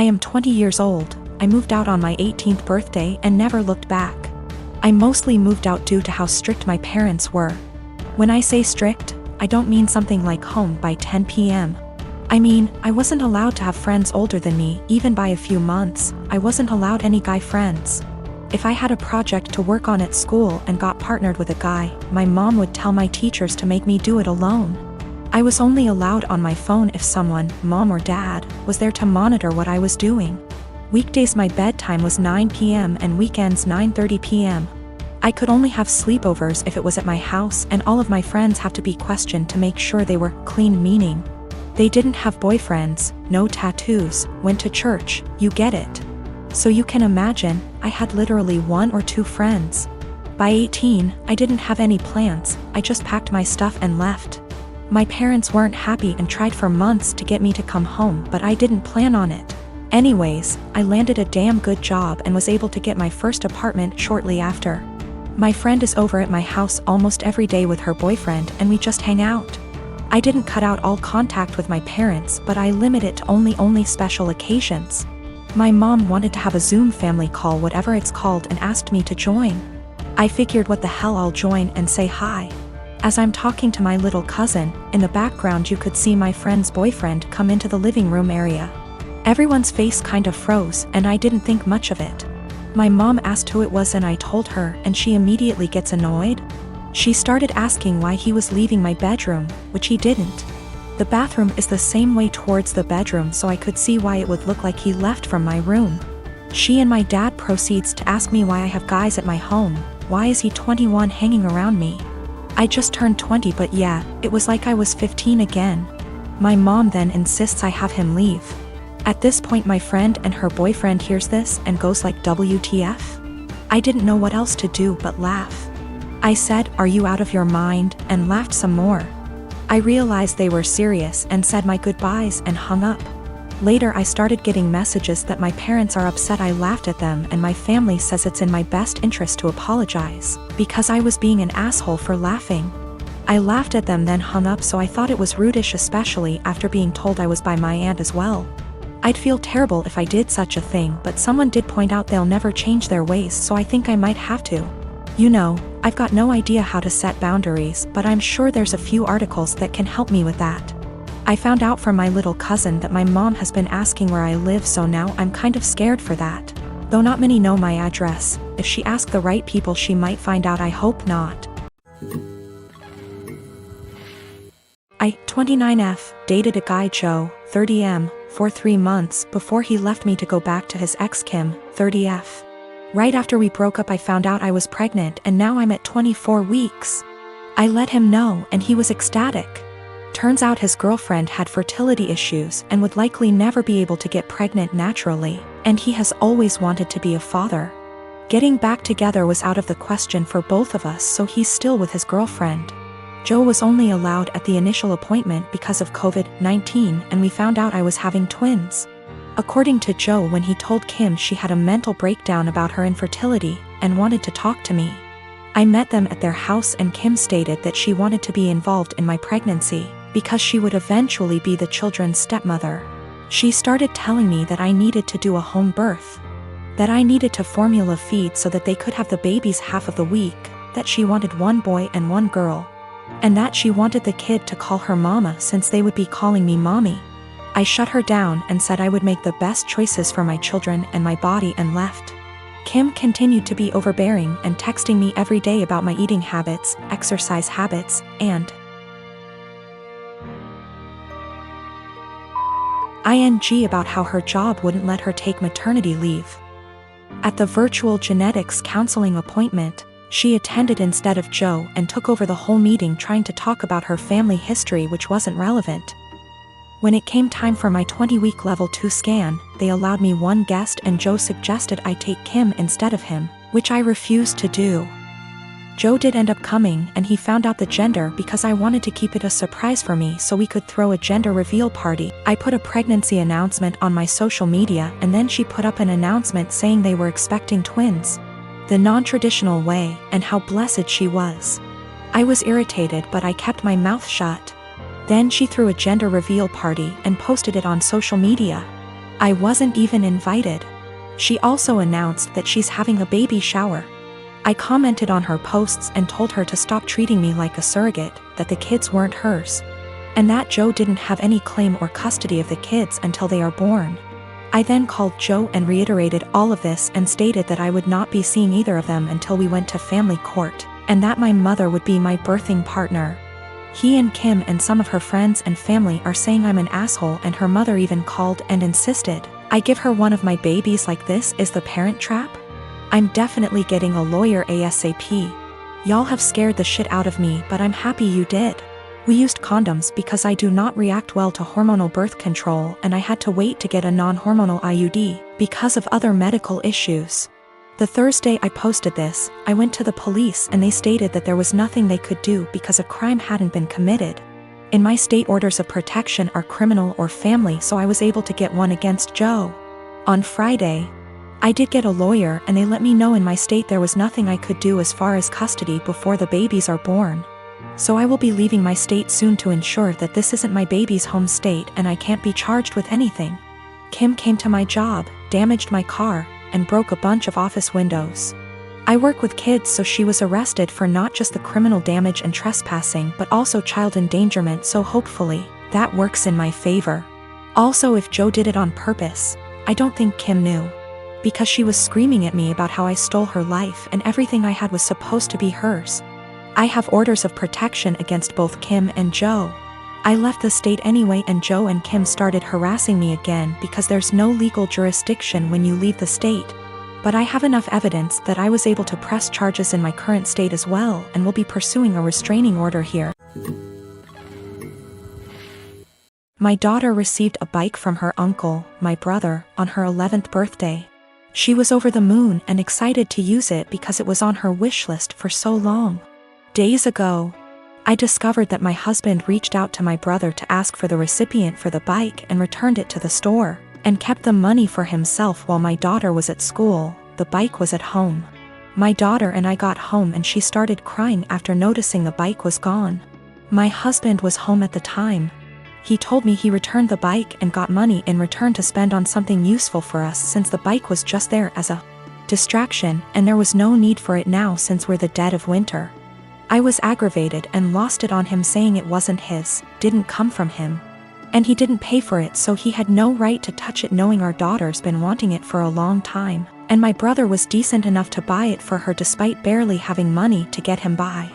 am 20 years old, I moved out on my 18th birthday and never looked back. I mostly moved out due to how strict my parents were. When I say strict, I don't mean something like home by 10 p.m. I mean, I wasn't allowed to have friends older than me, even by a few months. I wasn't allowed any guy friends. If I had a project to work on at school and got partnered with a guy, my mom would tell my teachers to make me do it alone. I was only allowed on my phone if someone, mom or dad, was there to monitor what I was doing. Weekdays my bedtime was 9 p.m. and weekends 9:30 p.m. I could only have sleepovers if it was at my house, and all of my friends have to be questioned to make sure they were clean, meaning they didn't have boyfriends, no tattoos, went to church, you get it. So you can imagine, I had literally 1 or 2 friends. By 18, I didn't have any plans, I just packed my stuff and left. My parents weren't happy and tried for months to get me to come home, but I didn't plan on it. Anyways, I landed a damn good job and was able to get my first apartment shortly after. My friend is over at my house almost every day with her boyfriend and we just hang out. I didn't cut out all contact with my parents, but I limit it to only special occasions. My mom wanted to have a Zoom family call, whatever it's called, and asked me to join. I figured what the hell, I'll join and say hi. As I'm talking to my little cousin, in the background you could see my friend's boyfriend come into the living room area. Everyone's face kind of froze and I didn't think much of it. My mom asked who it was and I told her, and she immediately gets annoyed. She started asking why he was leaving my bedroom, which he didn't. The bathroom is the same way towards the bedroom, so I could see why it would look like he left from my room. She and my dad proceeds to ask me why I have guys at my home, why is he 21 hanging around me? I just turned 20, but yeah, it was like I was 15 again. My mom then insists I have him leave. At this point my friend and her boyfriend hears this and goes like WTF? I didn't know what else to do but laugh. I said, "Are you out of your mind?" and laughed some more. I realized they were serious and said my goodbyes and hung up. Later I started getting messages that my parents are upset I laughed at them, and my family says it's in my best interest to apologize, because I was being an asshole for laughing. I laughed at them then hung up, so I thought it was rudish, especially after being told I was by my aunt as well. I'd feel terrible if I did such a thing, but someone did point out they'll never change their ways, so I think I might have to. You know, I've got no idea how to set boundaries, but I'm sure there's a few articles that can help me with that. I found out from my little cousin that my mom has been asking where I live, so now I'm kind of scared for that. Though not many know my address, if she asked the right people she might find out. I hope not. I, 29F, dated a guy Joe, 30M, for 3 months before he left me to go back to his ex Kim, 30F. Right after we broke up I found out I was pregnant, and now I'm at 24 weeks. I let him know and he was ecstatic. Turns out his girlfriend had fertility issues and would likely never be able to get pregnant naturally, and he has always wanted to be a father. Getting back together was out of the question for both of us, so he's still with his girlfriend. Joe was only allowed at the initial appointment because of COVID-19, and we found out I was having twins. According to Joe, when he told Kim, she had a mental breakdown about her infertility and wanted to talk to me. I met them at their house and Kim stated that she wanted to be involved in my pregnancy because she would eventually be the children's stepmother. She started telling me that I needed to do a home birth, that I needed to formula feed so that they could have the babies half of the week, that she wanted 1 boy and 1 girl, and that she wanted the kid to call her mama since they would be calling me mommy. I shut her down and said I would make the best choices for my children and my body and left. Kim continued to be overbearing and texting me every day about my eating habits, exercise habits, and ing about how her job wouldn't let her take maternity leave. At the virtual genetics counseling appointment, she attended instead of Joe and took over the whole meeting trying to talk about her family history, which wasn't relevant. When it came time for my 20-week level 2 scan, they allowed me 1 guest and Joe suggested I take Kim instead of him, which I refused to do. Joe did end up coming, and he found out the gender because I wanted to keep it a surprise for me so we could throw a gender reveal party. I put a pregnancy announcement on my social media, and then she put up an announcement saying they were expecting twins, the non-traditional way, and how blessed she was. I was irritated, but I kept my mouth shut. Then she threw a gender reveal party and posted it on social media. I wasn't even invited. She also announced that she's having a baby shower. I commented on her posts and told her to stop treating me like a surrogate, that the kids weren't hers, and that Joe didn't have any claim or custody of the kids until they are born. I then called Joe and reiterated all of this and stated that I would not be seeing either of them until we went to family court, and that my mother would be my birthing partner. He and Kim and some of her friends and family are saying I'm an asshole, and her mother even called and insisted I give her one of my babies. Like, this is the parent trap? I'm definitely getting a lawyer ASAP. Y'all have scared the shit out of me, but I'm happy you did. We used condoms because I do not react well to hormonal birth control, and I had to wait to get a non-hormonal IUD because of other medical issues. The Thursday I posted this, I went to the police and they stated that there was nothing they could do because a crime hadn't been committed. In my state, orders of protection are criminal or family, so I was able to get one against Joe. On Friday, I did get a lawyer and they let me know in my state there was nothing I could do as far as custody before the babies are born. So I will be leaving my state soon to ensure that this isn't my baby's home state and I can't be charged with anything. Kim came to my job, damaged my car, and broke a bunch of office windows. I work with kids, so she was arrested for not just the criminal damage and trespassing but also child endangerment, so hopefully that works in my favor. Also, if Joe did it on purpose, I don't think Kim knew, because she was screaming at me about how I stole her life and everything I had was supposed to be hers. I have orders of protection against both Kim and Joe. I left the state anyway, and Joe and Kim started harassing me again because there's no legal jurisdiction when you leave the state. But I have enough evidence that I was able to press charges in my current state as well, and will be pursuing a restraining order here. My daughter received a bike from her uncle, my brother, on her 11th birthday. She was over the moon and excited to use it because it was on her wish list for so long. Days ago, I discovered that my husband reached out to my brother to ask for the recipient for the bike and returned it to the store, and kept the money for himself while my daughter was at school. The bike was at home. My daughter and I got home and she started crying after noticing the bike was gone. My husband was home at the time. He told me he returned the bike and got money in return to spend on something useful for us, since the bike was just there as a distraction and there was no need for it now since we're the dead of winter. I was aggravated and lost it on him, saying it wasn't his, didn't come from him, and he didn't pay for it, so he had no right to touch it, knowing our daughter's been wanting it for a long time, and my brother was decent enough to buy it for her despite barely having money to get him by.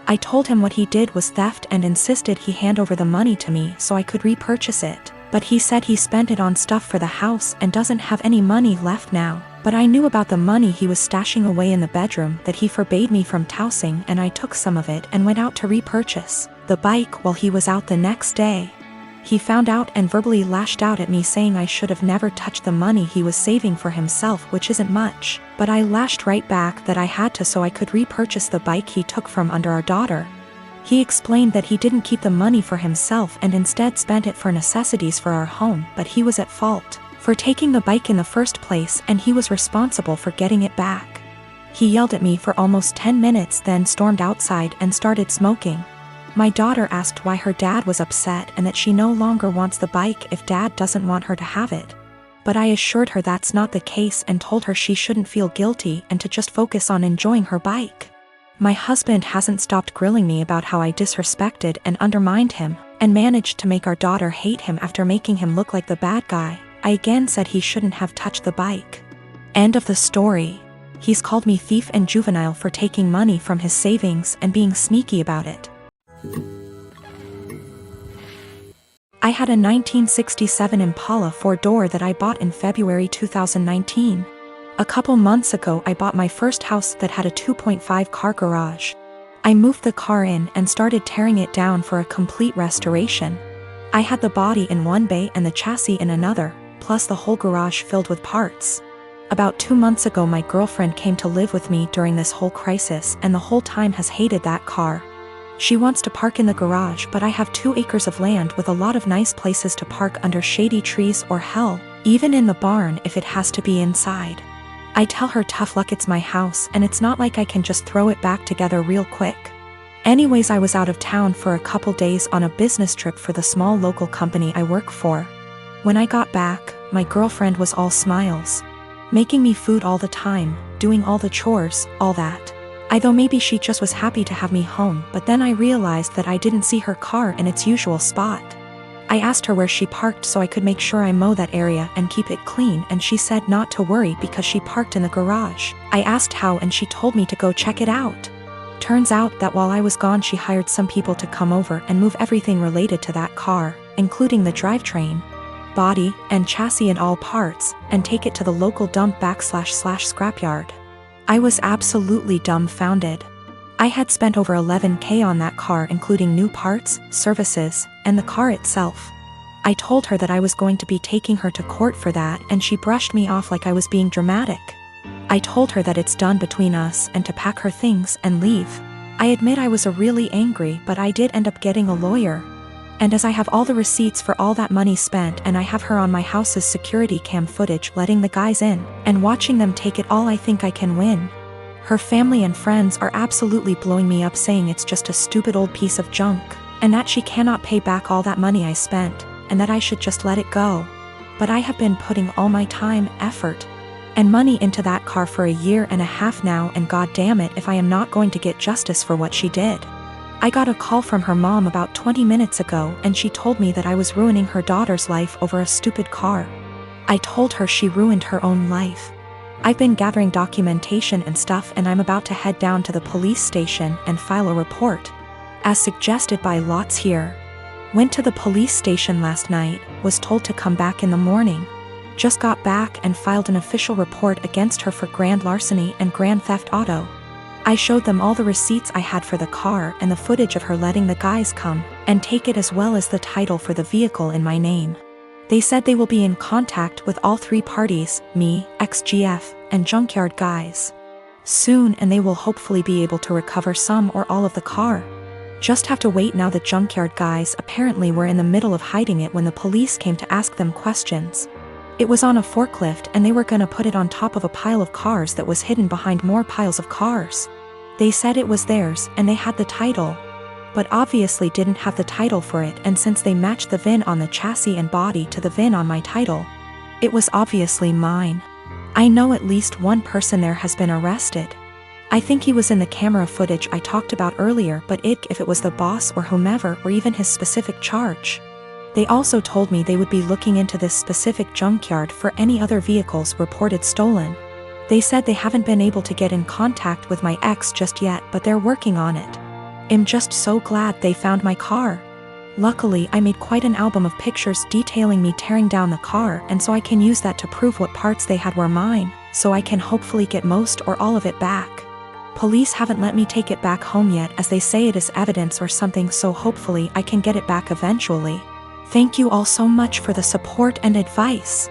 I told him what he did was theft and insisted he hand over the money to me so I could repurchase it, but he said he spent it on stuff for the house and doesn't have any money left now. But I knew about the money he was stashing away in the bedroom that he forbade me from tossing, and I took some of it and went out to repurchase the bike while he was out the next day. He found out and verbally lashed out at me, saying I should have never touched the money he was saving for himself, which isn't much, but I lashed right back that I had to so I could repurchase the bike he took from under our daughter. He explained that he didn't keep the money for himself and instead spent it for necessities for our home, but he was at fault for taking the bike in the first place and he was responsible for getting it back. He yelled at me for almost 10 minutes, then stormed outside and started smoking. My daughter asked why her dad was upset and that she no longer wants the bike if dad doesn't want her to have it. But I assured her that's not the case and told her she shouldn't feel guilty and to just focus on enjoying her bike. My husband hasn't stopped grilling me about how I disrespected and undermined him, and managed to make our daughter hate him after making him look like the bad guy. I again said he shouldn't have touched the bike. End of the story. He's called me thief and juvenile for taking money from his savings and being sneaky about it. I had a 1967 Impala 4-door that I bought in February 2019. A couple months ago I bought my first house that had a 2.5 car garage. I moved the car in and started tearing it down for a complete restoration. I had the body in one bay and the chassis in another, plus the whole garage filled with parts. About 2 months ago my girlfriend came to live with me during this whole crisis and the whole time has hated that car. She wants to park in the garage, but I have 2 acres of land with a lot of nice places to park under shady trees, or hell, even in the barn if it has to be inside. I tell her tough luck, it's my house and it's not like I can just throw it back together real quick. Anyways, I was out of town for a couple days on a business trip for the small local company I work for. When I got back, my girlfriend was all smiles. Making me food all the time, doing all the chores, all that. I thought maybe she just was happy to have me home, but then I realized that I didn't see her car in its usual spot. I asked her where she parked so I could make sure I mow that area and keep it clean, and she said not to worry because she parked in the garage. I asked how and she told me to go check it out. Turns out that while I was gone she hired some people to come over and move everything related to that car, including the drivetrain, body, and chassis and all parts, and take it to the local dump / scrapyard. I was absolutely dumbfounded. I had spent over $11,000 on that car including new parts, services, and the car itself. I told her that I was going to be taking her to court for that and she brushed me off like I was being dramatic. I told her that it's done between us and to pack her things and leave. I admit I was really angry, but I did end up getting a lawyer. And as I have all the receipts for all that money spent and I have her on my house's security cam footage letting the guys in and watching them take it all, I think I can win. Her family and friends are absolutely blowing me up saying it's just a stupid old piece of junk, and that she cannot pay back all that money I spent, and that I should just let it go. But I have been putting all my time, effort, and money into that car for a year and a half now, and god damn it if I am not going to get justice for what she did. I got a call from her mom about 20 minutes ago and she told me that I was ruining her daughter's life over a stupid car. I told her she ruined her own life. I've been gathering documentation and stuff and I'm about to head down to the police station and file a report, as suggested by lots here. Went to the police station last night, was told to come back in the morning. Just got back and filed an official report against her for grand larceny and grand theft auto. I showed them all the receipts I had for the car and the footage of her letting the guys come and take it, as well as the title for the vehicle in my name. They said they will be in contact with all three parties, me, XGF, and junkyard guys, soon, and they will hopefully be able to recover some or all of the car. Just have to wait now. The junkyard guys apparently were in the middle of hiding it when the police came to ask them questions. It was on a forklift and they were gonna put it on top of a pile of cars that was hidden behind more piles of cars. They said it was theirs and they had the title, but obviously didn't have the title for it, and since they matched the VIN on the chassis and body to the VIN on my title, it was obviously mine. I know at least one person there has been arrested. I think he was in the camera footage I talked about earlier, but if it was the boss or whomever or even his specific charge. They also told me they would be looking into this specific junkyard for any other vehicles reported stolen. They said they haven't been able to get in contact with my ex just yet, but they're working on it. I'm just so glad they found my car. Luckily, I made quite an album of pictures detailing me tearing down the car, and so I can use that to prove what parts they had were mine, so I can hopefully get most or all of it back. Police haven't let me take it back home yet, as they say it is evidence or something, so hopefully I can get it back eventually. Thank you all so much for the support and advice.